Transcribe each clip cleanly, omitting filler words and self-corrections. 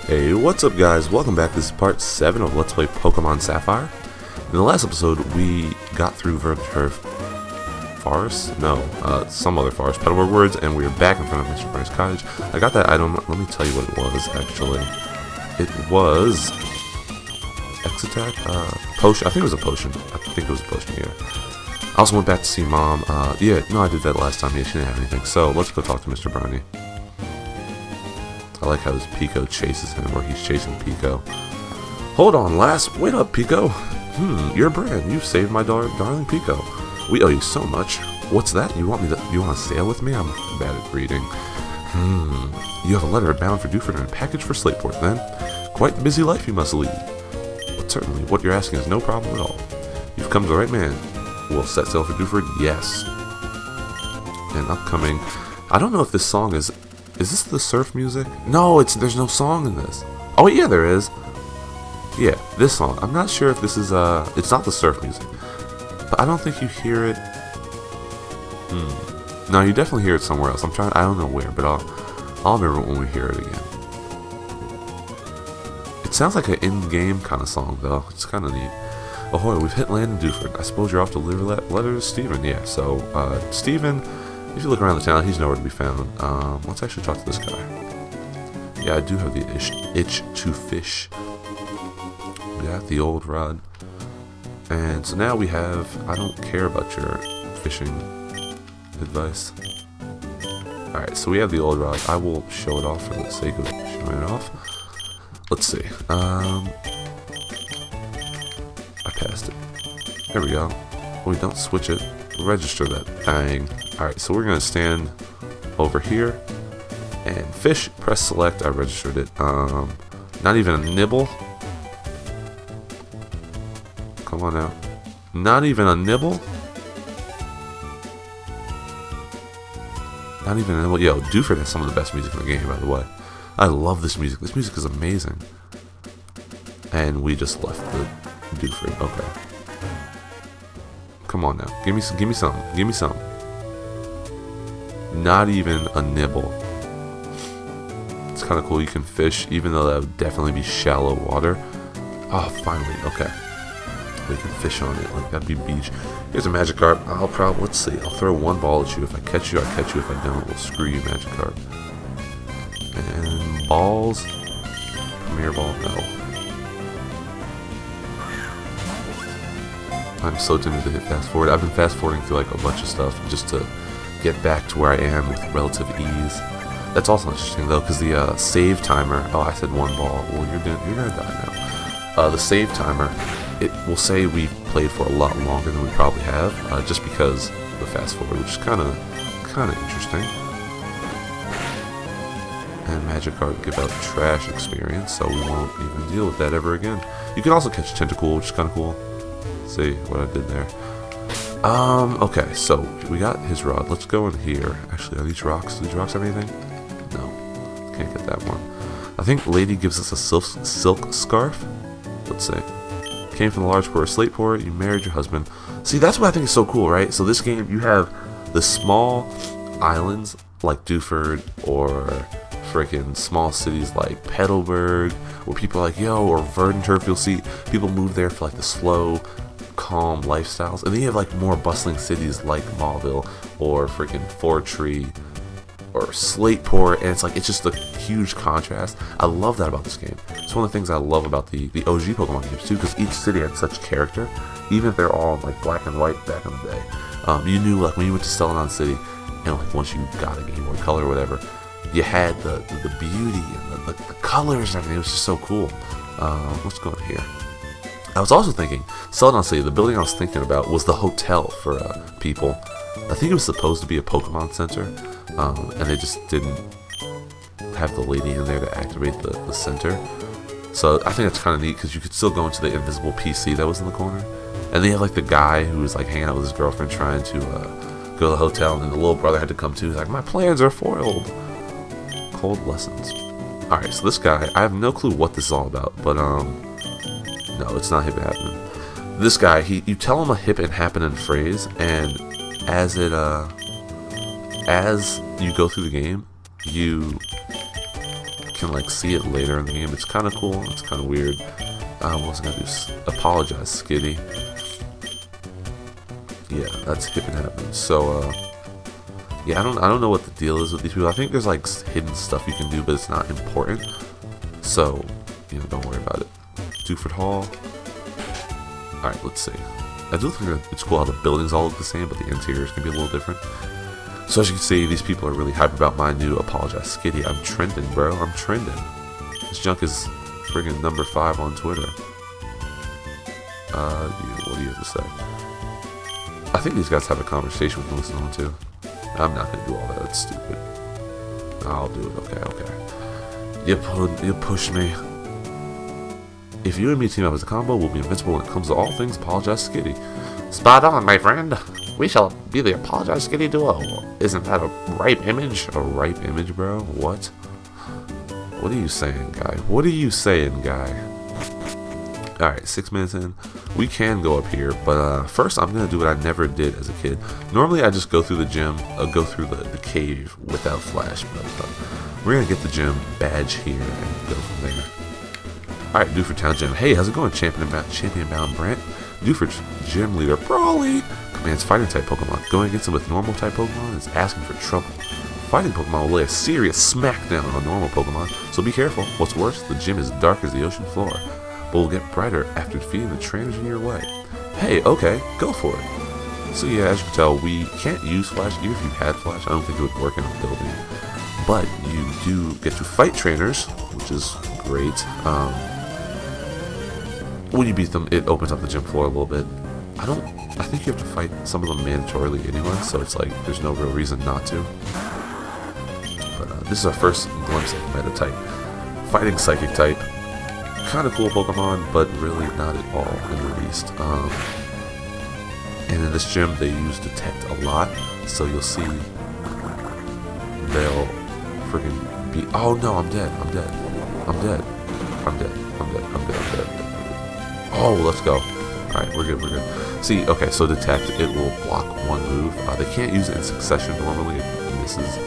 Hey, what's up guys? Welcome back. This is part 7 of Let's Play Pokemon Sapphire. In the last episode, we got through Verdant Forest? No, some other forest, Petalburg Woods, and we were back in front of Mr. Bryce's cottage. I got that item. Let me tell you what it was, actually. It was... X-Attack? Potion. I think it was a potion. Yeah. I also went back to see Mom. Yeah, no, I did that last time. Yeah, she didn't have anything. So, let's go talk to Mr. Brawly. I like how this Pico chases him, or he's chasing Pico. Hold on, lass. Wait up, Pico. You're Bran. You've saved my darling Pico. We owe you so much. What's that? You want to sail with me? I'm bad at reading. You have a letter bound for Dewford and a package for Slateport, then. Quite the busy life you must lead. But certainly, what you're asking is no problem at all. You've come to the right man. We'll set sail for Dewford, yes. And upcoming... I don't know if this song is... Is this the surf music? No, there's no song in this. Oh, yeah, there is. Yeah, this song. I'm not sure if this is, it's not the surf music. But I don't think you hear it. No, you definitely hear it somewhere else. I don't know where, but I'll remember when we hear it again. It sounds like an in-game kind of song, though. It's kind of neat. Ahoy, we've hit land in Dewford. I suppose you're off to deliver that letter to Stephen. Yeah, so, Stephen... If you look around the town, he's nowhere to be found. Let's actually talk to this guy. Yeah, I do have the itch to fish. We got the old rod. And so now we have... I don't care about your fishing advice. Alright, so we have the old rod. I will show it off for the sake of showing it off. Let's see. I passed it. There we go. We don't switch it. Register that thing. Alright, so we're going to stand over here and fish, press select. I registered it. Not even a nibble. Come on now. Not even a nibble. Not even a nibble. Yo, Dewford has some of the best music in the game, by the way. I love this music. This music is amazing. And we just left the Dewford. Okay. Come on now. Give me some. Not even a nibble. It's kind of cool. You can fish, even though that would definitely be shallow water. Oh, finally. Okay. We can fish on it. Like, that'd be beach. Here's a Magikarp. Let's see. I'll throw one ball at you. If I catch you, I catch you. If I don't, we'll screw you, Magikarp. And balls. Premier ball. No. I'm so tempted to hit fast forward. I've been fast forwarding through like a bunch of stuff just to get back to where I am with relative ease. That's also interesting though, because the save timer. Oh, I said one ball. Well, you're gonna die now. The save timer, it will say we've played for a lot longer than we probably have, just because of the fast forward, which is kind of interesting. And Magikarp give out trash experience, so we won't even deal with that ever again. You can also catch Tentacool, which is kind of cool. See what I did there. Okay, so we got his rod. Let's go in here. Actually, are these rocks? Do these rocks have anything? No. Can't get that one. I think Lady gives us a silk scarf. Let's see. Came from the large port of Slateport. You married your husband. See, that's what I think is so cool, right? So this game, you have the small islands like Dewford, or freaking small cities like Petalburg, where people are like, yo, or Verdant. You'll see people move there for like the slow, calm lifestyles, and then you have like more bustling cities like Mauville or freaking Fortree or Slateport, and it's just a huge contrast. I love that about this game. It's one of the things I love about the OG Pokemon games too, because each city had such character, even if they're all like black and white back in the day. You knew like when you went to Celadon City, and like once you got a Game Boy Color or whatever, you had the beauty and the colors and everything. It was just so cool. Let's go in here. I was also thinking, Celadon City, the building I was thinking about was the hotel for people. I think it was supposed to be a Pokemon Center, and they just didn't have the lady in there to activate the center. So I think that's kind of neat, because you could still go into the invisible PC that was in the corner. And they have like the guy who was like hanging out with his girlfriend trying to go to the hotel, and then the little brother had to come too. He's like, my plans are foiled. Cold lessons. Alright, so this guy, I have no clue what this is all about, but no, it's not hip and happening. This guy, you tell him a hip and happening phrase, and as you go through the game, you can like see it later in the game. It's kind of cool. It's kind of weird. What was I gonna do? Apologize Skitty. Yeah, that's hip and happening. So yeah, I don't know what the deal is with these people. I think there's like hidden stuff you can do, but it's not important. So, you know, don't worry about it. Dewford Hall. Alright, let's see. I do think that it's cool how the buildings all look the same, but the interiors can be a little different. So as you can see, these people are really hype about my new Apologize Skitty. I'm trending, bro. I'm trending. This junk is friggin' number 5 on Twitter. What do you have to say? I think these guys have a conversation we can listen on to. I'm not gonna do all that. That's stupid. I'll do it. Okay. You push me. If you and me team up as a combo, we'll be invincible when it comes to all things Apologize Skitty. Spot on, my friend. We shall be the Apologize Skitty duo. Isn't that a ripe image? A ripe image, bro? What? What are you saying, guy? What are you saying, guy? Alright, 6 minutes in. We can go up here, but first I'm going to do what I never did as a kid. Normally I just go through the gym, go through the cave without Flash, but we're going to get the gym badge here and go from there. Alright, Dewford Town Gym. Hey, how's it going, Champion Bound Brant? Dewford's gym leader, Brawly, commands fighting type Pokemon. Going against him with normal type Pokemon is asking for trouble. Fighting Pokemon will lay a serious smackdown on normal Pokemon, so be careful. What's worse, the gym is dark as the ocean floor, but will get brighter after defeating the trainers in your way. Hey, okay, go for it. So yeah, as you can tell, we can't use Flash. Even if you had Flash, I don't think it would work in a building. But you do get to fight trainers, which is great. When you beat them, it opens up the gym floor a little bit. I think you have to fight some of them mandatorily anyway, so it's like there's no real reason not to. But this is our first glimpse of Meta type. Fighting Psychic type. Kind of cool Pokemon, but really not at all in the least. And in this gym, they use Detect a lot, so you'll see they'll freaking be. Oh no, I'm dead. I'm dead. I'm dead. I'm dead. I'm dead. I'm dead. I'm dead. Oh, let's go. Alright, we're good, we're good. See, okay, so Detect, it will block one move. They can't use it in succession normally. It misses.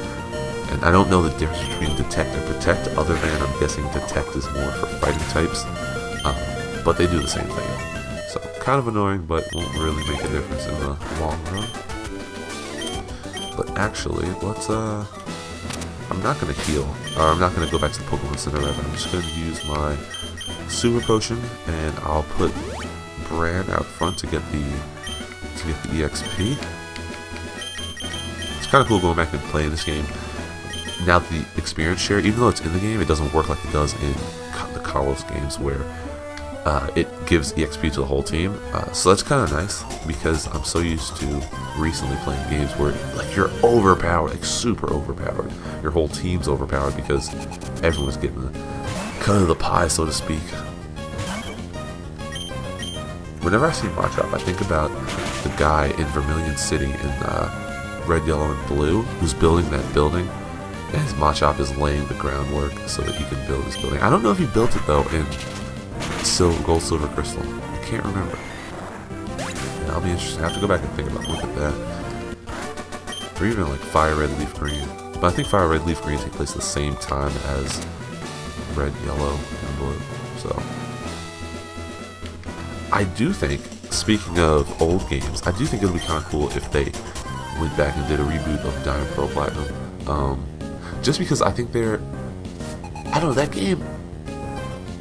And I don't know the difference between Detect and Protect, other than I'm guessing Detect is more for fighting types. But they do the same thing. So, kind of annoying, but won't really make a difference in the long run. But actually, let's, I'm not going to heal. Or I'm not going to go back to the Pokemon Center, rather. I'm just going to use my Super Potion, and I'll put Bran out front to get the EXP. It's kind of cool going back and playing this game. Now the experience share, even though it's in the game, it doesn't work like it does in the Carlos games where it gives EXP to the whole team. So that's kind of nice because I'm so used to recently playing games where like you're overpowered, like super overpowered. Your whole team's overpowered because everyone's getting the cut of the pie, so to speak. Whenever I see Machop, I think about the guy in Vermilion City in Red, Yellow, and Blue who's building that building, and his Machop is laying the groundwork so that he can build his building. I don't know if he built it though in Gold, Silver, Crystal. I can't remember. Yeah, I'll be interested. I have to go back and think about look at that. Or even like Fire Red, Leaf Green. But I think Fire Red, Leaf Green take place at the same time as Red, Yellow, and Blue. So I do think, speaking of old games, I do think it would be kind of cool if they went back and did a reboot of Diamond, Pearl, Platinum. Just because I think they're, I don't know, that game,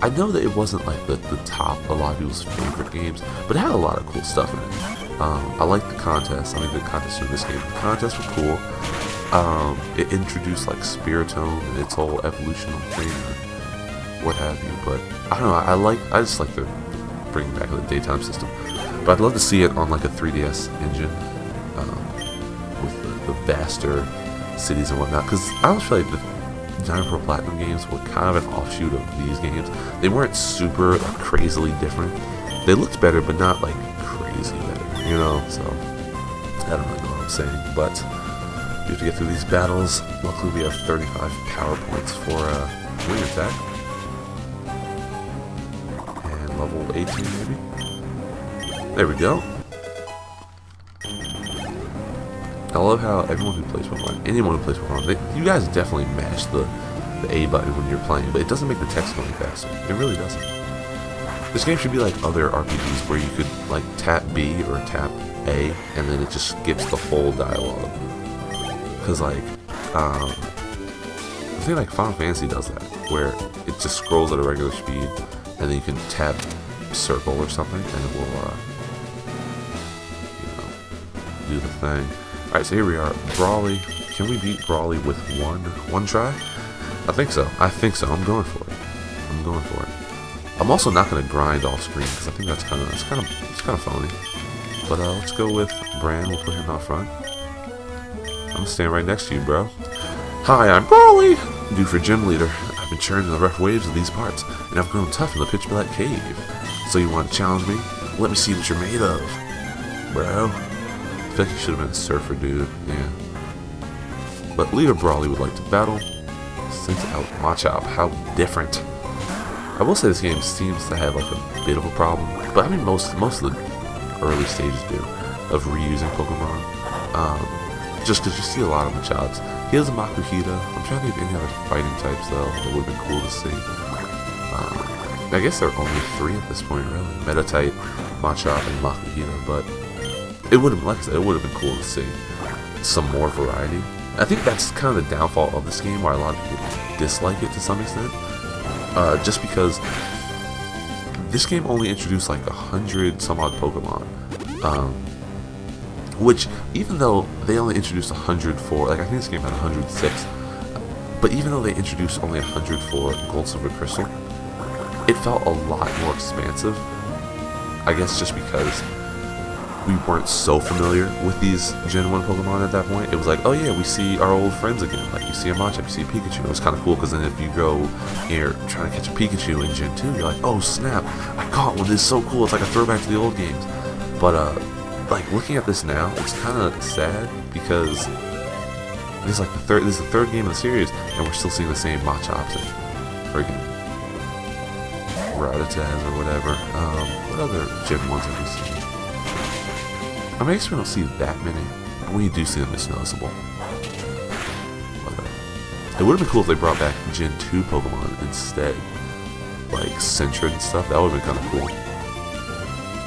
I know that it wasn't like the top, a lot of people's favorite games, but it had a lot of cool stuff in it. I like the contests. I think the contests in this game, the contests were cool. It introduced like Spiritone and its whole evolutional thing, or what have you. But I don't know. I just like the bringing back the daytime system. But I'd love to see it on like a 3DS engine with the vaster cities and whatnot. Because I always feel like the Diamond, Pearl, Platinum games were kind of an offshoot of these games. They weren't super crazily different. They looked better, but not like crazy better. You know. So I don't really know what I'm saying, but we have to get through these battles. Luckily, we have 35 power points for wing attack. And level 18, maybe? There we go. I love how everyone who plays Pokemon, anyone who plays Pokemon, you guys definitely mash the the A button when you're playing, but it doesn't make the text go any faster. It really doesn't. This game should be like other RPGs where you could like tap B or tap A and then it just skips the whole dialogue. Cause like, I think like Final Fantasy does that, where it just scrolls at a regular speed and then you can tap circle or something and it will, do the thing. Alright, so here we are. Brawly. Can we beat Brawly with one try? I think so. I'm going for it. I'm also not going to grind off screen because I think that's kind of phony. But let's go with Bran. We'll put him out front. I'm gonna stand right next to you, bro. Hi, I'm Brawly, Dewford gym leader. I've been churning the rough waves of these parts, and I've grown tough in the pitch black cave. So you want to challenge me? Let me see what you're made of, bro. I feel like you should have been a surfer, dude. Yeah. But Leader Brawly would like to battle. Sends out Machop. How different. I will say this game seems to have like a bit of a problem, but I mean most of the early stages do of reusing Pokemon. Just because you see a lot of Machops. He has a Makuhita. I'm trying to think of any other fighting types though that would have been cool to see. I guess there are only 3 at this point, really. Meta-type, Machop, and Makuhita, but it would have, like I said, it would have been cool to see some more variety. I think that's kind of the downfall of this game, why a lot of people dislike it to some extent. Just because this game only introduced like 100 some odd Pokemon. Which, even though they only introduced 104, like I think this game had 106, but even though they introduced only 104 Gold, Silver, Crystal, it felt a lot more expansive. I guess just because we weren't so familiar with these Gen 1 Pokemon at that point. It was like, oh yeah, we see our old friends again. Like you see a Machop, you see a Pikachu. It was kind of cool because then if you go here trying to catch a Pikachu in Gen 2, you're like, oh snap, I caught one. This is so cool. It's like a throwback to the old games. But like looking at this now, it's kind of sad because this is like this is the 3rd game of the series, and we're still seeing the same Machops and friggin' Rattatas or whatever. What other Gen 1s have we seen? I mean, I guess we don't see that many, but when you do see them, it's noticeable. But, it would have been cool if they brought back Gen 2 Pokemon instead, like Sentret and stuff. That would have been kind of cool.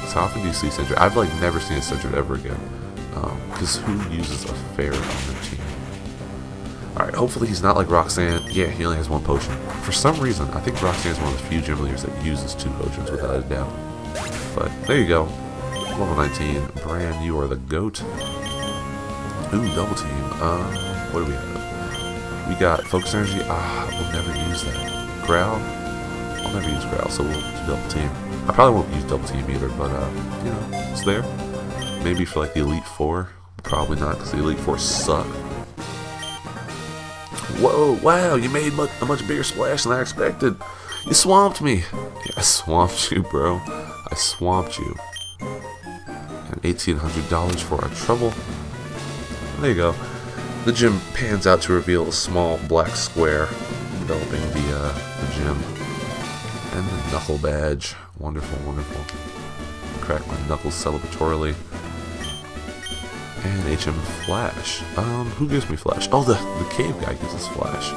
So how often do you see Sentret? I've like never seen a Sentret ever again, because who uses a Fairy on their team? Alright, hopefully he's not like Roxanne. Yeah, he only has 1 potion. For some reason, I think Roxanne is one of the few gym leaders that uses 2 potions without a doubt. But there you go. Level 19. Bran, you are the GOAT. Ooh, double team. What do we have? We got Focus Energy. We'll never use that. Growl? I'll never use Growl, so we'll do double team. I probably won't use double team either, but, you know, it's there. Maybe for like the Elite Four. Probably not, because the Elite Four suck. Whoa, wow, you made a much bigger splash than I expected. You swamped me. Yeah, I swamped you, bro. I swamped you. And $1,800 for our trouble. There you go. The gym pans out to reveal a small black square enveloping the gym. And the knuckle badge. Wonderful, wonderful. Crack my knuckles celebratorily. And HM Flash. Who gives me Flash? Oh, the cave guy gives us Flash.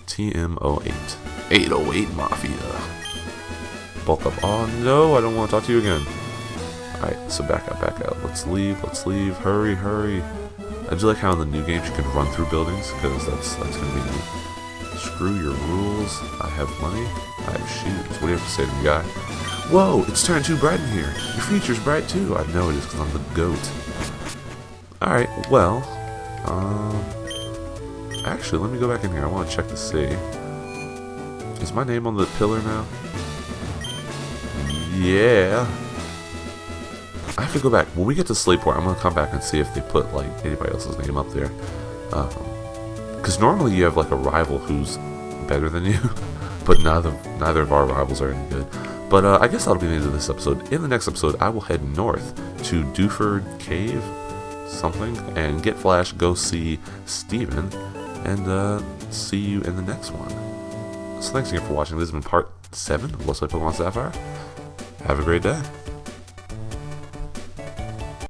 TM08. 808 Mafia. Bulk up. Oh no, I don't want to talk to you again. Alright, so back out. Let's leave. Hurry, hurry. I do like how in the new games you can run through buildings, because that's gonna be neat. Screw your rules. I have money. I have shoes. What do you have to say to me, guy? Whoa, it's turned too bright in here. Your future's bright too. I know it is because I'm the GOAT. Alright, well, actually, let me go back in here. I want to check to see. Is my name on the pillar now? Yeah. I have to go back. When we get to Slateport, I'm going to come back and see if they put, like, anybody else's name up there. Because normally you have, like, a rival who's better than you. But neither of our rivals are any good. But I guess that'll be the end of this episode. In the next episode, I will head north to Dewford Cave, something, and get Flash, go see Steven, and see you in the next one. So thanks again for watching. This has been part 7 of Let's Play Pokemon Sapphire. Have a great day.